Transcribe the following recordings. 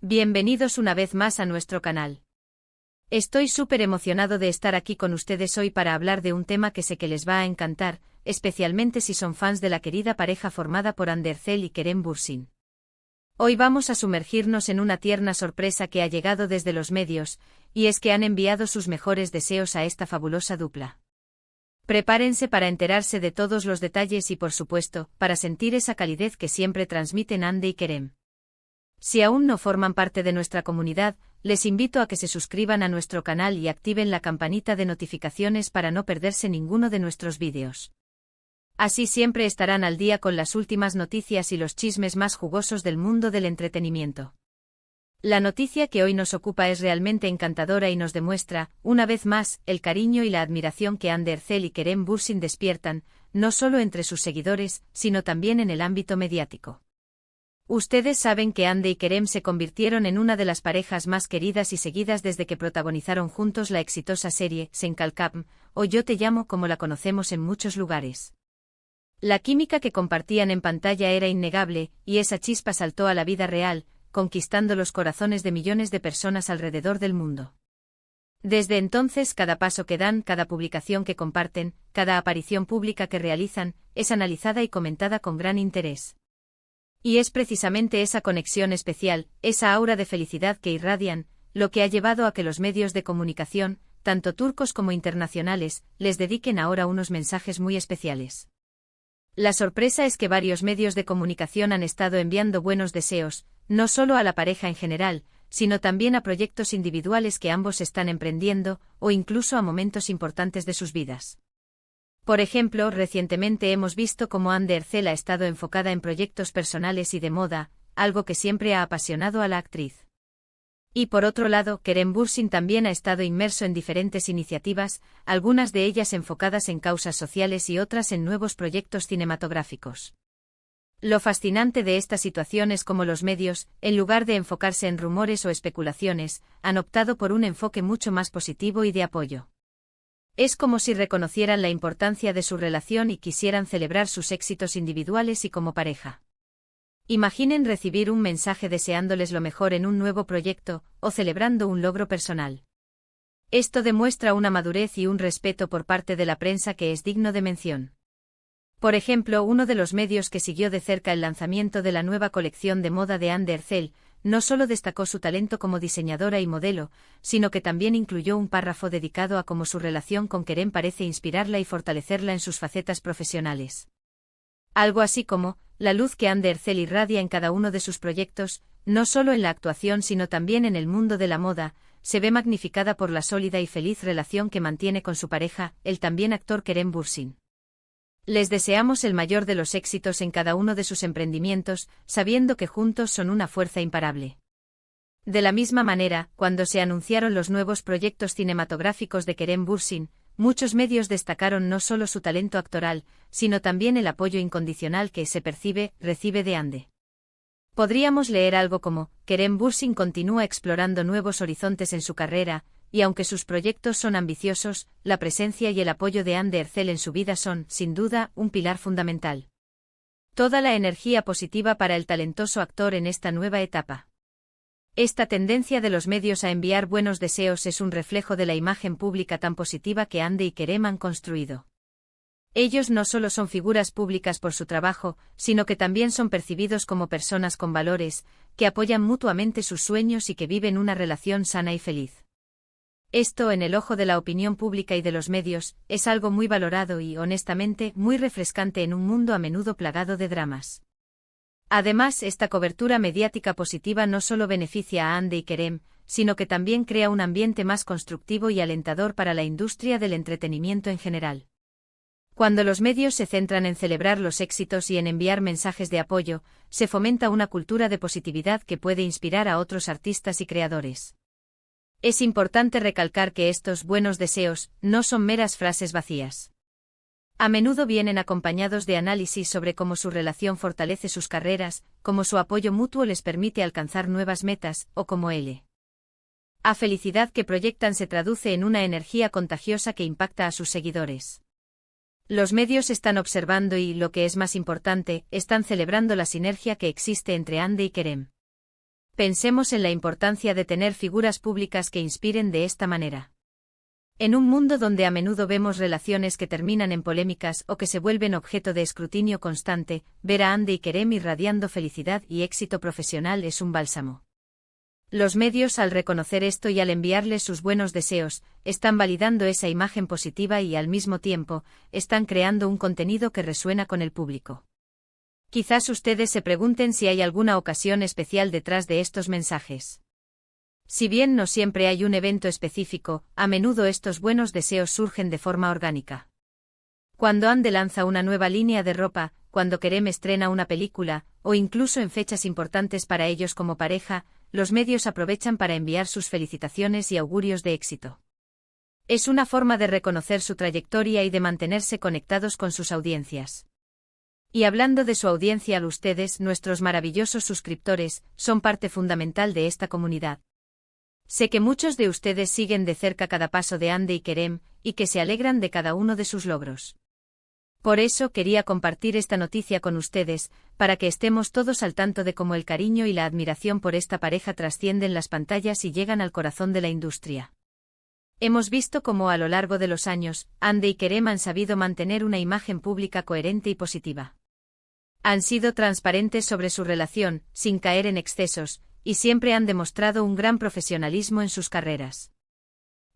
Bienvenidos una vez más a nuestro canal. Estoy súper emocionado de estar aquí con ustedes hoy para hablar de un tema que sé que les va a encantar, especialmente si son fans de la querida pareja formada por Andercel y Kerem Bürsin. Hoy vamos a sumergirnos en una tierna sorpresa que ha llegado desde los medios, y es que han enviado sus mejores deseos a esta fabulosa dupla. Prepárense para enterarse de todos los detalles y por supuesto, para sentir esa calidez que siempre transmiten Ande y Kerem. Si aún no forman parte de nuestra comunidad, les invito a que se suscriban a nuestro canal y activen la campanita de notificaciones para no perderse ninguno de nuestros vídeos. Así siempre estarán al día con las últimas noticias y los chismes más jugosos del mundo del entretenimiento. La noticia que hoy nos ocupa es realmente encantadora y nos demuestra, una vez más, el cariño y la admiración que Andercel y Kerem Bürsin despiertan, no solo entre sus seguidores, sino también en el ámbito mediático. Ustedes saben que Ande y Kerem se convirtieron en una de las parejas más queridas y seguidas desde que protagonizaron juntos la exitosa serie Sen Kalkam, o Yo te llamo como la conocemos en muchos lugares. La química que compartían en pantalla era innegable, y esa chispa saltó a la vida real, conquistando los corazones de millones de personas alrededor del mundo. Desde entonces cada paso que dan, cada publicación que comparten, cada aparición pública que realizan, es analizada y comentada con gran interés. Y es precisamente esa conexión especial, esa aura de felicidad que irradian, lo que ha llevado a que los medios de comunicación, tanto turcos como internacionales, les dediquen ahora unos mensajes muy especiales. La sorpresa es que varios medios de comunicación han estado enviando buenos deseos, no solo a la pareja en general, sino también a proyectos individuales que ambos están emprendiendo, o incluso a momentos importantes de sus vidas. Por ejemplo, recientemente hemos visto cómo Andercel ha estado enfocada en proyectos personales y de moda, algo que siempre ha apasionado a la actriz. Y por otro lado, Kerem Bürsin también ha estado inmerso en diferentes iniciativas, algunas de ellas enfocadas en causas sociales y otras en nuevos proyectos cinematográficos. Lo fascinante de esta situación es cómo los medios, en lugar de enfocarse en rumores o especulaciones, han optado por un enfoque mucho más positivo y de apoyo. Es como si reconocieran la importancia de su relación y quisieran celebrar sus éxitos individuales y como pareja. Imaginen recibir un mensaje deseándoles lo mejor en un nuevo proyecto, o celebrando un logro personal. Esto demuestra una madurez y un respeto por parte de la prensa que es digno de mención. Por ejemplo, uno de los medios que siguió de cerca el lanzamiento de la nueva colección de moda de Andercel, no solo destacó su talento como diseñadora y modelo, sino que también incluyó un párrafo dedicado a cómo su relación con Kerem parece inspirarla y fortalecerla en sus facetas profesionales. Algo así como, la luz que Andercel irradia en cada uno de sus proyectos, no solo en la actuación sino también en el mundo de la moda, se ve magnificada por la sólida y feliz relación que mantiene con su pareja, el también actor Kerem Bürsin. Les deseamos el mayor de los éxitos en cada uno de sus emprendimientos, sabiendo que juntos son una fuerza imparable. De la misma manera, cuando se anunciaron los nuevos proyectos cinematográficos de Kerem Bürsin, muchos medios destacaron no solo su talento actoral, sino también el apoyo incondicional que recibe de Ande. Podríamos leer algo como, Kerem Bürsin continúa explorando nuevos horizontes en su carrera, y aunque sus proyectos son ambiciosos, la presencia y el apoyo de Andercel en su vida son, sin duda, un pilar fundamental. Toda la energía positiva para el talentoso actor en esta nueva etapa. Esta tendencia de los medios a enviar buenos deseos es un reflejo de la imagen pública tan positiva que Ande y Kerem han construido. Ellos no solo son figuras públicas por su trabajo, sino que también son percibidos como personas con valores, que apoyan mutuamente sus sueños y que viven una relación sana y feliz. Esto, en el ojo de la opinión pública y de los medios, es algo muy valorado y, honestamente, muy refrescante en un mundo a menudo plagado de dramas. Además, esta cobertura mediática positiva no solo beneficia a Ande y Kerem, sino que también crea un ambiente más constructivo y alentador para la industria del entretenimiento en general. Cuando los medios se centran en celebrar los éxitos y en enviar mensajes de apoyo, se fomenta una cultura de positividad que puede inspirar a otros artistas y creadores. Es importante recalcar que estos buenos deseos no son meras frases vacías. A menudo vienen acompañados de análisis sobre cómo su relación fortalece sus carreras, cómo su apoyo mutuo les permite alcanzar nuevas metas, o cómo la felicidad que proyectan se traduce en una energía contagiosa que impacta a sus seguidores. Los medios están observando y, lo que es más importante, están celebrando la sinergia que existe entre Ande y Kerem. Pensemos en la importancia de tener figuras públicas que inspiren de esta manera. En un mundo donde a menudo vemos relaciones que terminan en polémicas o que se vuelven objeto de escrutinio constante, ver a Hande y Kerem irradiando felicidad y éxito profesional es un bálsamo. Los medios, al reconocer esto y al enviarles sus buenos deseos, están validando esa imagen positiva y, al mismo tiempo, están creando un contenido que resuena con el público. Quizás ustedes se pregunten si hay alguna ocasión especial detrás de estos mensajes. Si bien no siempre hay un evento específico, a menudo estos buenos deseos surgen de forma orgánica. Cuando Hande lanza una nueva línea de ropa, cuando Kerem estrena una película, o incluso en fechas importantes para ellos como pareja, los medios aprovechan para enviar sus felicitaciones y augurios de éxito. Es una forma de reconocer su trayectoria y de mantenerse conectados con sus audiencias. Y hablando de su audiencia, ustedes, nuestros maravillosos suscriptores, son parte fundamental de esta comunidad. Sé que muchos de ustedes siguen de cerca cada paso de Hande y Kerem, y que se alegran de cada uno de sus logros. Por eso quería compartir esta noticia con ustedes, para que estemos todos al tanto de cómo el cariño y la admiración por esta pareja trascienden las pantallas y llegan al corazón de la industria. Hemos visto cómo a lo largo de los años, Hande y Kerem han sabido mantener una imagen pública coherente y positiva. Han sido transparentes sobre su relación, sin caer en excesos, y siempre han demostrado un gran profesionalismo en sus carreras.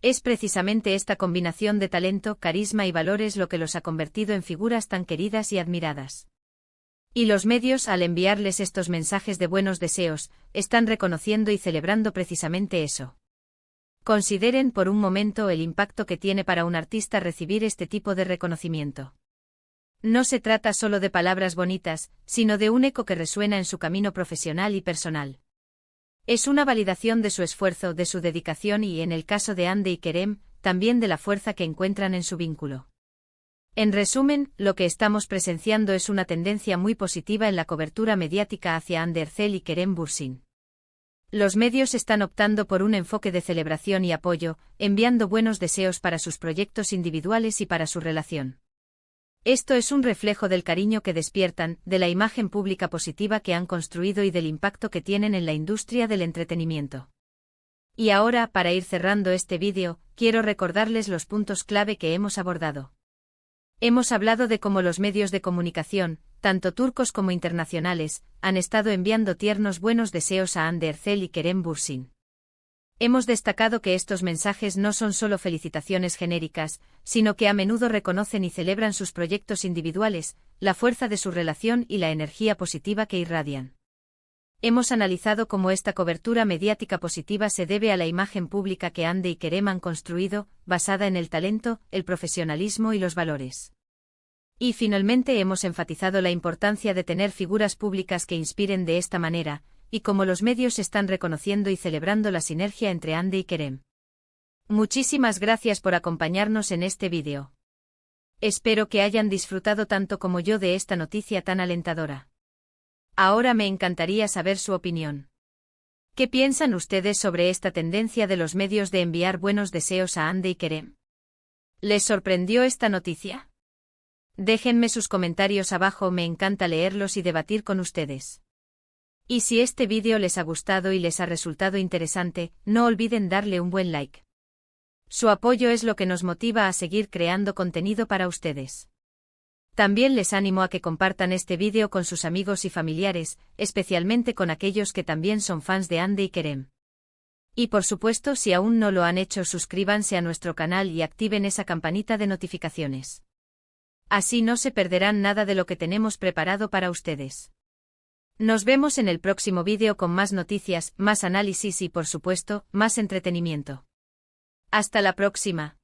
Es precisamente esta combinación de talento, carisma y valores lo que los ha convertido en figuras tan queridas y admiradas. Y los medios, al enviarles estos mensajes de buenos deseos, están reconociendo y celebrando precisamente eso. Consideren por un momento el impacto que tiene para un artista recibir este tipo de reconocimiento. No se trata solo de palabras bonitas, sino de un eco que resuena en su camino profesional y personal. Es una validación de su esfuerzo, de su dedicación y, en el caso de Hande y Kerem, también de la fuerza que encuentran en su vínculo. En resumen, lo que estamos presenciando es una tendencia muy positiva en la cobertura mediática hacia Hande Erçel y Kerem Bürsin. Los medios están optando por un enfoque de celebración y apoyo, enviando buenos deseos para sus proyectos individuales y para su relación. Esto es un reflejo del cariño que despiertan, de la imagen pública positiva que han construido y del impacto que tienen en la industria del entretenimiento. Y ahora, para ir cerrando este vídeo, quiero recordarles los puntos clave que hemos abordado. Hemos hablado de cómo los medios de comunicación, tanto turcos como internacionales, han estado enviando tiernos buenos deseos a Hande Erçel y Kerem Bürsin. Hemos destacado que estos mensajes no son solo felicitaciones genéricas, sino que a menudo reconocen y celebran sus proyectos individuales, la fuerza de su relación y la energía positiva que irradian. Hemos analizado cómo esta cobertura mediática positiva se debe a la imagen pública que Hande y Kerem han construido, basada en el talento, el profesionalismo y los valores. Y finalmente hemos enfatizado la importancia de tener figuras públicas que inspiren de esta manera, y cómo los medios están reconociendo y celebrando la sinergia entre Hande y Kerem. Muchísimas gracias por acompañarnos en este vídeo. Espero que hayan disfrutado tanto como yo de esta noticia tan alentadora. Ahora me encantaría saber su opinión. ¿Qué piensan ustedes sobre esta tendencia de los medios de enviar buenos deseos a Hande y Kerem? ¿Les sorprendió esta noticia? Déjenme sus comentarios abajo, me encanta leerlos y debatir con ustedes. Y si este vídeo les ha gustado y les ha resultado interesante, no olviden darle un buen like. Su apoyo es lo que nos motiva a seguir creando contenido para ustedes. También les animo a que compartan este vídeo con sus amigos y familiares, especialmente con aquellos que también son fans de Hande y Kerem. Y por supuesto, si aún no lo han hecho, suscríbanse a nuestro canal y activen esa campanita de notificaciones. Así no se perderán nada de lo que tenemos preparado para ustedes. Nos vemos en el próximo vídeo con más noticias, más análisis y por supuesto, más entretenimiento. Hasta la próxima.